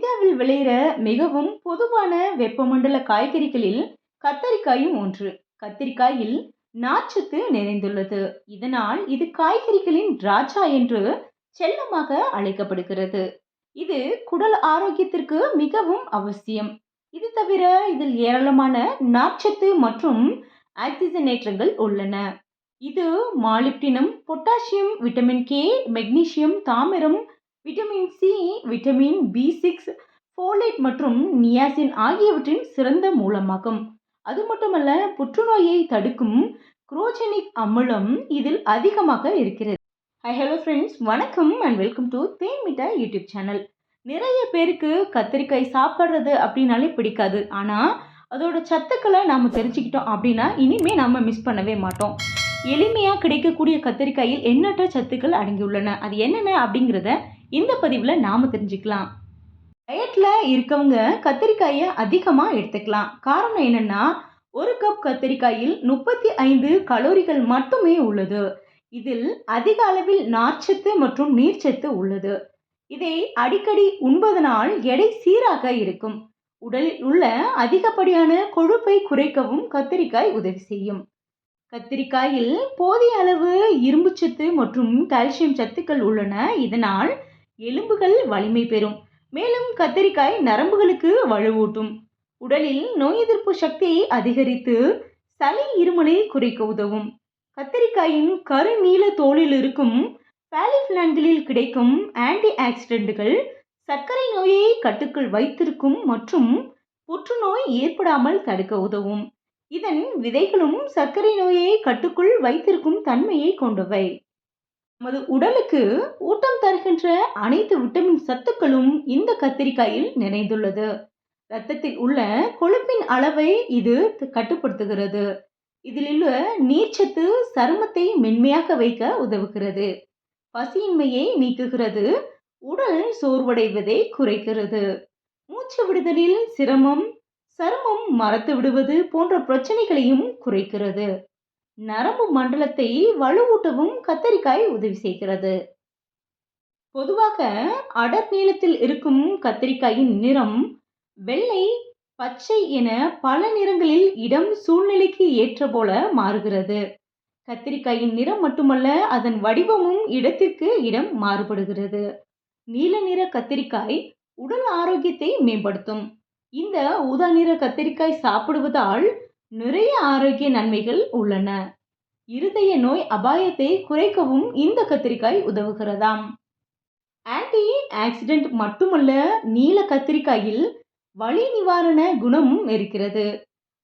இந்தியாவில் விளையிற மிகவும் பொதுவான வெப்பமண்டல காய்கறிகளில் கத்தரிக்காயும் ஒன்று. கத்தரிக்காயில் நார்ச்சத்து நிறைந்துள்ளது. இதனால் இது காய்கறிகளின் ராஜா என்று செல்லமாக அழைக்கப்படுகிறது. இது குடல் ஆரோக்கியத்திற்கு மிகவும் அவசியம். இது தவிர இதில் ஏராளமான நார்ச்சத்து மற்றும் ஆக்சிஜனேற்றங்கள் உள்ளன. இது molybdenum, potassium, vitamin K, magnesium, தாமிரம், விட்டமின் சி, விட்டமின் பி6, ஃபோலேட் மற்றும் நியாசின் ஆகியவற்றின் சிறந்த மூலமாகும். அது மட்டுமல்ல, புற்றுநோயை தடுக்கும் குரோஜெனிக் அமிலம் இதில் அதிகமாக இருக்கிறது. ஹலோ ஃப்ரெண்ட்ஸ், வணக்கம் and welcome to Thenmitta YouTube channel. நிறைய பேருக்கு கத்திரிக்காய் சாப்பிட்றது அப்படின்னாலே பிடிக்காது. ஆனால் அதோட சத்துக்களை நாம் தெரிஞ்சுக்கிட்டோம் அப்படின்னா இனிமே நாம் மிஸ் பண்ணவே மாட்டோம். எளிமையாக கிடைக்கக்கூடிய கத்திரிக்காயில் எண்ணற்ற சத்துக்கள் அடங்கியுள்ளன. அது என்னென்ன அப்படிங்கிறத இந்த பதிவில் நாம் தெரிஞ்சுக்கலாம். டயட்டில் இருக்கவங்க கத்திரிக்காயை அதிகமாக எடுத்துக்கலாம். காரணம் என்னென்னா, ஒரு கப் கத்திரிக்காயில் 35 கலோரிகள் மட்டுமே உள்ளது. இதில் அதிக அளவில் நார்ச்சத்து மற்றும் நீர்ச்சத்து உள்ளது. இதை அடிக்கடி உண்பதனால் எடை சீராக இருக்கும். உடலில் உள்ள அதிகப்படியான கொழுப்பை குறைக்கவும் கத்திரிக்காய் உதவி செய்யும். கத்திரிக்காயில் போதிய அளவு இரும்புச்சத்து மற்றும் கால்சியம் சத்துக்கள் உள்ளன. இதனால் எலும்புகள் வலிமை பெறும். மேலும் கத்திரிக்காய் நரம்புகளுக்கு வலுவூட்டும். உடலில் நோய் எதிர்ப்பு சக்தியை அதிகரித்து சளி இருமலை குறைக்க உதவும். கத்திரிக்காயின் கருநீல தோலில் இருக்கும் பாலிஃபினான்களில் கிடைக்கும் ஆன்டி ஆக்சிடென்ட்கள் சர்க்கரை நோயை கட்டுக்குள் வைத்திருக்கும் மற்றும் புற்றுநோய் ஏற்படாமல் தடுக்க உதவும். இதன் விதைகளும் சர்க்கரை நோயை கட்டுக்குள் வைத்திருக்கும் தன்மையை கொண்டவை. நமது உடலுக்கு ஊட்டம் தருகின்ற அனைத்து விட்டமின் சத்துக்களும் இந்த கத்திரிக்காயில் நிறைந்துள்ளது. இரத்தத்தில் உள்ள கொழுப்பின் அளவை இது கட்டுப்படுத்துகிறது. இதில் உள்ள நீர்ச்சத்து சருமத்தை மென்மையாக வைக்க உதவுகிறது. பசியின்மையை நீக்குகிறது. உடல் சோர்வடைவதை குறைக்கிறது. மூச்சு விடுதலில் சிரமம், சருமம் மரத்து விடுவது போன்ற பிரச்சனைகளையும் குறைக்கிறது. நரம்பு மண்டலத்தை வலுவூட்டவும் கத்தரிக்காய் உதவி செய்கிறது. பொதுவாக அடர் நீளத்தில் இருக்கும் கத்தரிக்காயின் நிறம் வெள்ளை, பச்சை என பல நிறங்களில் இடம் சூழ்நிலைக்கு ஏற்ற போல மாறுகிறது. கத்திரிக்காயின் நிறம் மட்டுமல்ல, அதன் வடிவமும் இடத்திற்கு இடம் மாறுபடுகிறது. நீல நிற கத்திரிக்காய் உடல் ஆரோக்கியத்தை மேம்படுத்தும். இந்த ஊதா நிற கத்திரிக்காய் சாப்பிடுவதால் நிறைய ஆரோக்கிய நன்மைகள் உள்ளன. இருதய நோய் அபாயத்தை குறைக்கவும் இந்த கத்திரிக்காய் உதவுகிறதாம். ஆன்டி ஆக்சிடென்ட் மட்டுமல்ல, நீல கத்திரிக்காயில் வலி நிவாரண குணமும் இருக்கிறது.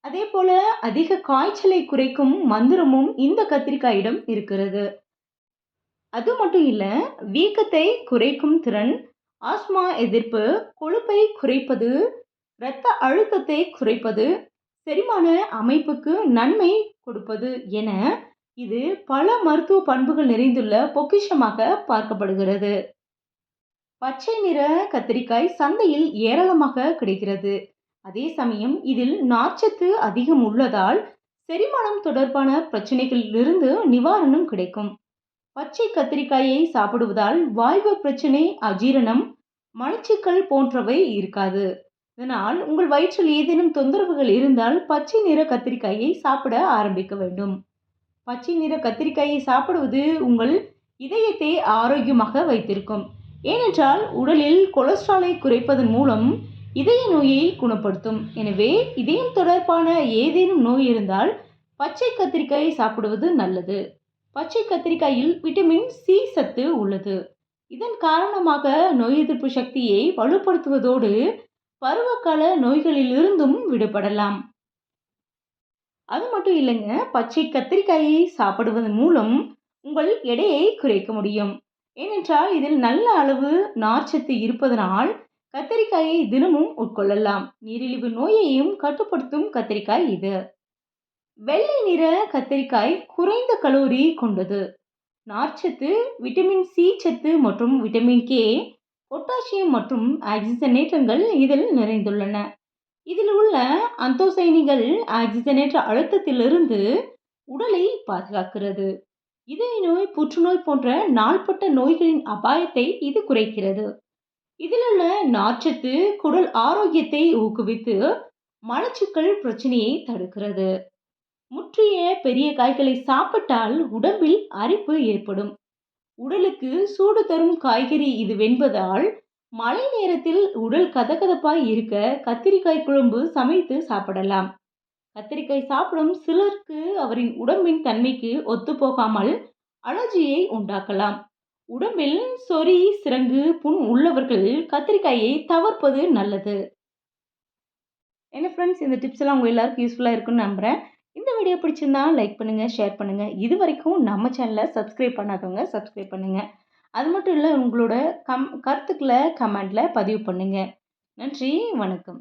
அதே போல அதிக காய்ச்சலை குறைக்கும் மந்திரமும் இந்த கத்திரிக்காயிடம் இருக்கிறது. அது மட்டும் இல்ல, வீக்கத்தை குறைக்கும் திறன், ஆஸ்மா எதிர்ப்பு, கொழுப்பை குறைப்பது, இரத்த அழுத்தத்தை குறைப்பது, செரிமான அமைப்புக்கு நன்மை கொடுப்பது என இது பல மருத்துவ பண்புகள் நிறைந்துள்ள பொக்கிஷமாக பார்க்கப்படுகிறது. பச்சை நிற கத்திரிக்காய் சந்தையில் ஏராளமாக கிடைக்கிறது. அதே சமயம் இதில் நார்ச்சத்து அதிகம் உள்ளதால் செரிமானம் தொடர்பான பிரச்சனைகளிலிருந்து நிவாரணம் கிடைக்கும். பச்சை கத்திரிக்காயை சாப்பிடுவதால் வாய்வு பிரச்சனை, அஜீரணம், மலச்சிக்கல் போன்றவை இருக்காது. இதனால் உங்கள் வயிற்றில் ஏதேனும் தொந்தரவுகள் இருந்தால் பச்சை நிற கத்திரிக்காயை சாப்பிட ஆரம்பிக்க வேண்டும். பச்சை நிற கத்திரிக்காயை சாப்பிடுவது உங்கள் இதயத்தை ஆரோக்கியமாக வைத்திருக்கும். ஏனென்றால் உடலில் கொலஸ்ட்ராலை குறைப்பதன் மூலம் இதய நோயை குணப்படுத்தும். எனவே இதயம் தொடர்பான ஏதேனும் நோய் இருந்தால் பச்சை கத்திரிக்காயை சாப்பிடுவது நல்லது. பச்சை கத்திரிக்காயில் விட்டமின் சி சத்து உள்ளது. இதன் காரணமாக நோய் எதிர்ப்பு சக்தியை வலுப்படுத்துவதோடு பருவகால நோய்களிலிருந்தும் விடுபடலாம். அது மட்டும் இல்லைங்க, பச்சை கத்திரிக்காயை சாப்பிடுவதன் மூலம் உங்கள் எடையை குறைக்க முடியும். ஏனென்றால் இதில் நல்ல அளவு நார்ச்சத்து இருப்பதனால் கத்திரிக்காயை தினமும் உட்கொள்ளலாம். நீரிழிவு நோயையும் கட்டுப்படுத்தும் கத்திரிக்காய் இது. வெள்ளை நிற கத்திரிக்காய் குறைந்த கலோரி கொண்டது. நார்ச்சத்து, விட்டமின் சி சத்து மற்றும் விட்டமின் கே, பொட்டாசியம் மற்றும் ஆக்சிஜனேற்றங்கள் இதில் நிறைந்துள்ளன. இதில் உள்ள அந்தோசைனிகள் ஆக்சிஜனேற்ற அழுத்தத்திலிருந்து உடலை பாதுகாக்கிறது. இதய நோய், புற்றுநோய் போன்ற நாள்பட்ட நோய்களின் அபாயத்தை இது குறைக்கிறது. இதில் உள்ள நார்ச்சத்து குடல் ஆரோக்கியத்தை ஊக்குவித்து மலச்சிக்கல் பிரச்சனையை தடுக்கிறது. முற்றிய பெரிய காய்களை சாப்பிட்டால் உடம்பில் அரிப்பு ஏற்படும். உடலுக்கு சூடு தரும் காய்கறி இதுவென்பதால் மழை நேரத்தில் உடல் கதகதப்பாய் இருக்க கத்திரிக்காய் குழம்பு சமைத்து சாப்பிடலாம். கத்திரிக்காய் சாப்பிடும் சிலருக்கு அவரின் உடம்பின் தன்மைக்கு ஒத்துப்போகாமல் அலர்ஜியை உண்டாக்கலாம். உடம்பில் சொறி, சிரங்கு, புண் உள்ளவர்கள் கத்திரிக்காயை தவிர்ப்பது நல்லது. என்ன ஃப்ரெண்ட்ஸ், இந்த டிப்ஸ் எல்லாம் உங்க எல்லாருக்கும் யூஸ்ஃபுல்லா இருக்குன்னு நம்புறேன். இந்த வீடியோ பிடிச்சிருந்தா லைக் பண்ணுங்க, ஷேர் பண்ணுங்க. இது வரைக்கும் நம்ம சேனலை சப்ஸ்கிரைப் பண்ணாதவங்க சப்ஸ்கிரைப் பண்ணுங்க. அது மட்டும் இல்ல, உங்களோட கருத்துக்களை கமெண்ட்ல பதிவு பண்ணுங்க. நன்றி, வணக்கம்.